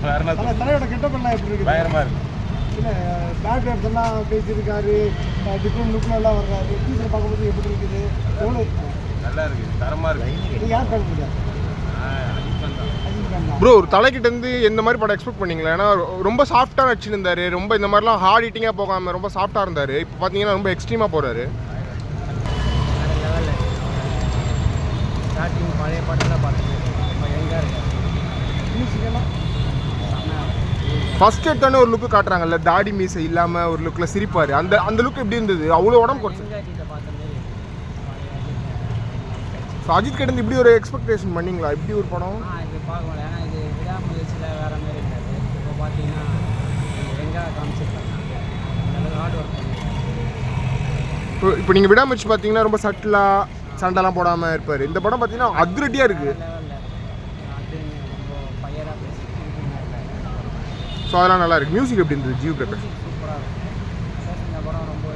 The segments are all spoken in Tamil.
வேற என்ன தலையோட கெட்டப் எல்லாம் எப்படி இருக்கு? பயங்கரமாக இருக்குது. இல்லை பேக்ரவுண்ட்ஸ் எல்லாம் பேசியிருக்காரு, டிஃப்ரெண்ட் லுக்கில் எல்லாம் வர்றாரு. டீச்சர் பார்க்கும்போது எப்படி இருக்குது? எவ்வளோ நல்லா இருக்குது, தரமாக இருக்குது. நீங்கள் யார் பார்க்க முடியாது? ப்ரோ ஒரு தலைக்கிட்ட இருந்து எந்த மாதிரி படம் எக்ஸ்பெக்ட் பண்ணீங்களா? ஏன்னா ரொம்ப சாஃப்டாக நடிச்சிருந்தாரு, ரொம்ப இந்த மாதிரிலாம் ஹார்ட் ஹீட்டிங்காக போகாமல் ரொம்ப சாஃப்டாக இருந்தார். இப்போ பார்த்தீங்கன்னா ரொம்ப எக்ஸ்ட்ரீமாக போகிறாரு. ஸ்டார்டிங் பழைய பாட்டெல்லாம் பார்த்துட்டு இப்போ எங்கே இருக்கு மியூசிக்கெல்லாம் ஃபர்ஸ்ட் எடுத்தானே ஒரு லுக்கு காட்டுறாங்கல்ல, தாடி மீசை இல்லாமல் ஒரு லுக்கில் சிரிப்பார். அந்த லுக் எப்படி இருந்தது? அவ்வளோ உடம்பு குறைச்சி. ஸோ அஜித் கிட்ட இருந்து இப்படி ஒரு எக்ஸ்பெக்டேஷன் பண்ணீங்களா? இப்படி ஒரு படம் இது பார்க்கல. ஏன்னா இது விடாமுயற்சியில் வேறு மாதிரி இருக்காது. இப்போ பார்த்தீங்கன்னா எங்கே காமிச்சிருக்காங்க, ஹார்ட் ஒர்க் பண்ணி. இப்போ நீங்கள் விடாமுயற்சி பார்த்தீங்கன்னா ரொம்ப சட்டிலாக சண்டைலாம் போடாமல் இருப்பார். இந்த படம் பார்த்தீங்கன்னா அதிரடியாக இருக்குது. ஸோ அதெல்லாம் நல்லா இருக்குது. மியூசிக் எப்படி இருந்தது? ஜிவி பிரகாஷ் சூப்பராக இருக்கும். இந்த படம் ரொம்ப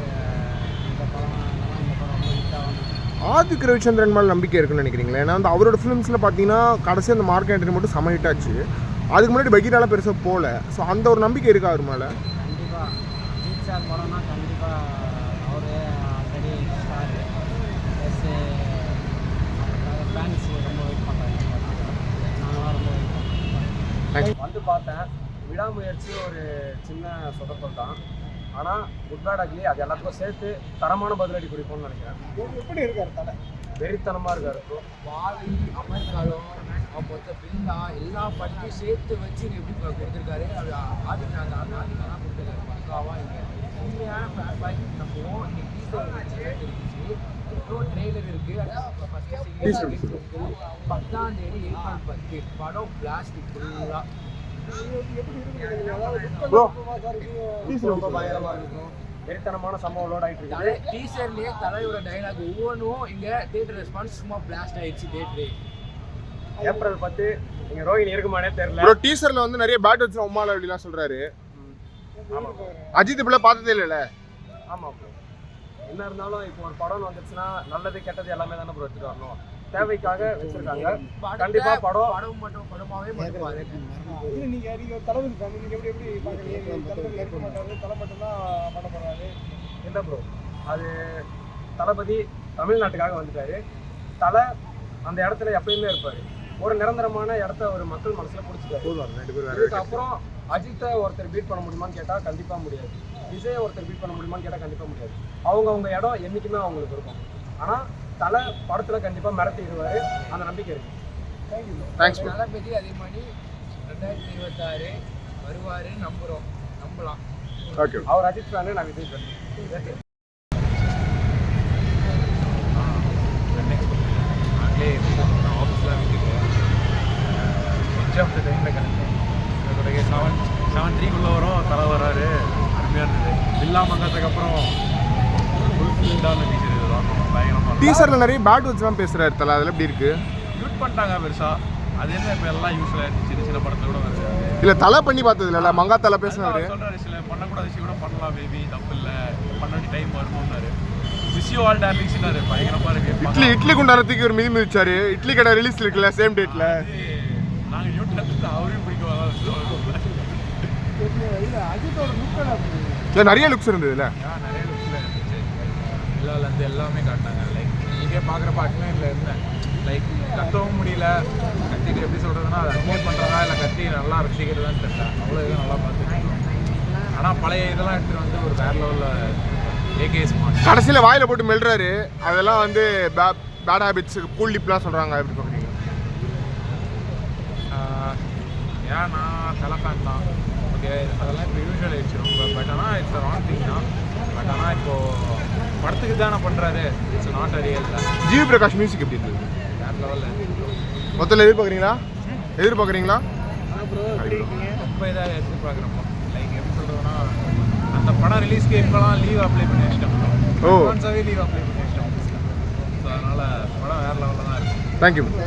ஆதிக் ரவிச்சந்திரன் மேலே நம்பிக்கை இருக்குன்னு நினைக்கிறீங்களா? ஏன்னா அந்த அவரோட ஃபிலிம்ஸில் பார்த்தீங்கன்னா கடைசி அந்த மார்க் ஆண்டனி மட்டும் செம ஹிட் ஆச்சு. அதுக்கு முன்னாடி பகீராலாம் பெருசாக போகல. ஸோ அந்த ஒரு நம்பிக்கை இருக்கா அவர் மேலே? கண்டிப்பாக அஜித் சார் படம்னா கண்டிப்பாக அவரு ஆல்ரெடி ஸ்டார். ப்ளஸ் ஃபேன்ஸ் ரொம்ப வெயிட் பண்ணுறாங்க. நாங்களாம் ரொம்ப வெயிட் பண்ணுறோம். வந்து பார்த்தேன். விடாமுயற்சி ஒரு சின்ன சொதப்பல் தான். ஆனால் குட் பேட் அக்லி அது எல்லாத்துக்கும் சேர்த்து தரமான பதிலடி கொடுப்போம்னு நினைக்கிறேன். எப்படி இருக்கார் தலை? வெறித்தனமாக இருக்கார். வாலி, அமெரிக்காலும் மொத்த பில்லா எல்லா படத்தையும் சேர்த்து வச்சு எப்படி கொடுத்துருக்காரு. அது ஆதிக்க அந்த ஆதிக்கெல்லாம் கொடுத்துருக்காரு. பக்காவாக இங்கே உண்மையான ஃபேன் பாய் நம்புவோம். இன்னைக்கு டீசர் இருந்துச்சு, இன்னும் ட்ரெய்லர் இருக்குது. 10ஆம் தேதி ஏப்ரல் 10 படம் பிளாஸ்ட் ஃபுல்லாக. ரொம்ப பயங்கரமாக இருக்கும். வெறித்தனமான சம்பவம் லோட் ஆகிட்டு இருக்கு. டீசர்லேயே தலையோட டைலாக் ஒவ்வொன்றும் இங்கே தேட்டர் ரெஸ்பான்ஸ் சும்மா பிளாஸ்ட் ஆயிடுச்சு. தேட்டரு ஏப்ரல் 10 நீங்கள் ரோஹிணி இருக்குமானே தெரியல. ப்ரோ டீசரில் வந்து நிறைய பேட் வச்சு உமால அப்படிலாம் சொல்கிறாரு. அஜித் இப்படிலாம் பார்த்ததே இல்லைல்ல? ஆமாம் ப்ரோ. என்ன இருந்தாலும் இப்போ ஒரு படம் வந்துச்சுன்னா நல்லது கெட்டது எல்லாமே தானே ப்ரோ எடுத்துகிட்டு வரணும். தேவைக்காக வச்சிருக்காங்க. கண்டிப்பா படம் மட்டும் படமாவே பண்ணுவாரு. நீங்க தளபதி ஃபேன், நீங்க எப்படி பாக்குறீங்க? தளபதி இருக்க மாட்டாரு, தலை மட்டும் தான் பண்ண போறாரு. இல்ல ப்ரோ, அது தளபதி தமிழ்நாட்டுக்காக வந்துட்டாரு. தலை அந்த இடத்துல எப்பயுமே இருப்பாரு. ஒரு நிரந்தரமான இடத்த ஒரு மக்கள் மனசுல பிடிச்சிட்டாரு. இதுக்கப்புறம் அஜித்தை ஒருத்தர் பீட் பண்ண முடியுமான்னு கேட்டா கண்டிப்பா முடியாது. விஜய் ஒருத்தர் பீட் பண்ண முடியுமான்னு கேட்டா கண்டிப்பா முடியாது. அவங்க இடம் என்னைக்குமே அவங்களுக்கு இருக்கும். ஆனா தலை படத்துல கண்டிப்பா மிரட்டிடுவாரு. அந்த நம்பிக்கை இருக்கு. தேங்க்ஸ். தளபதி அதே மாதிரி 2026 வருவாரு, நம்பலாம். ஓகே. அவர் அஜித் ஃபேனு, நான் விஜய் ஃபேன். ஆஃபீஸ்லாம் வீட்டுக்கு எட்ஜ் ஆஃப் த டைமில் கிளம்பி 7:03 வரும். தலை வராரு, அருமையாக இருந்தது. வில்லா மங்கத்துக்கு ஃபுல்ஃபில்டான டீச்சர் இதுதான். பயங்கரமாக டீசரில் நிறைய பேட் வச்சுலாம் பேசுகிறாரு தலை. அதில் எப்படி இருக்குது? யூட் பண்ணிட்டாங்க பெருசாக. அது என்ன இப்போ எல்லாம் யூஸில் சின்ன படத்தில் கூட வருது. இல்லை தலை பண்ணி பார்த்தது இல்லை, மங்கா தலை பேசுனாரு. சொல்கிறாரு சில பண்ணக்கூடாத விஷயம் கூட பண்ணலாம் பேபி, தப்பு இல்லை, பண்ண வேண்டிய டைம் வரணும்னாரு. மிஸ் யூ ஆல் டார்லிங்ஸ்னாரு. பயங்கரமாக இருக்குது. இட்லி குண்டாரத்துக்கு ஒரு மிதிச்சாரு. இட்லி கடை ரிலீஸ் இருக்குல்ல சேம் டேட்டில். நாங்கள் யூட் எடுத்து அவரையும் பிடிக்கும். நிறைய லுக்ஸ் இருந்தது இல்லை? நிறைய லுக்ஸில் இருந்துச்சு. எல்லாத்துலேருந்து எல்லாமே காட்டினாங்க. லைக் நீங்கள் பார்க்குற பாட்டுமே இதில் இருந்தேன். லைக் கத்தவும் முடியல. கத்திட்டு எப்படி சொல்கிறதுனா அதை அட்மைட் பண்ணுறதா இல்லை கத்தி நல்லா ரசிக்கிறதான்னு தெரியல. அவ்வளோ இதெல்லாம் நல்லா பார்த்துருக்கேன். ஆனால் பழைய இதெல்லாம் எடுத்துகிட்டு வந்து ஒரு வேறு லெவலில் ஏகேஎஸ் கடைசியில் வாயில் போட்டு மெல்றாரு. அதெல்லாம் வந்து பேட் ஹேபிட்ஸ், கூல் லிப்லாம் சொல்கிறாங்க. எப்படி பார்க்குறீங்க? ஏன் நான் தலை ஃபேன் தான். ஓகே, அதெல்லாம் இப்போ யூஸ்வல் ஆயிடுச்சு ரொம்ப. பட் ஆனால் இட்ஸ் ராங் திங் தான். பட் ஆனால் இப்போது படத்துக்கு தானே பண்ணுறாரு. இட்ஸ் நாட் அ ரியல் தான். ஜிவி பிரகாஷ் மியூசிக் எப்படி இருந்தது? வேறு லெவலில் மொத்தத்தில் எதிர்பார்க்குறீங்களா? ரொம்ப இதாக எதிர்பார்க்குறப்போ லைக் எப்படி சொல்கிறதுனா, அந்த படம் ரிலீஸ்க்கு இப்போலாம் லீவ் அப்ளை பண்ணி வச்சிட்டோம். லீவ் அப்ளை பண்ணி வச்சிட்டோம். ஸோ அதனால் படம் வேறு லெவலில் தான் இருக்குது. தேங்க்யூ.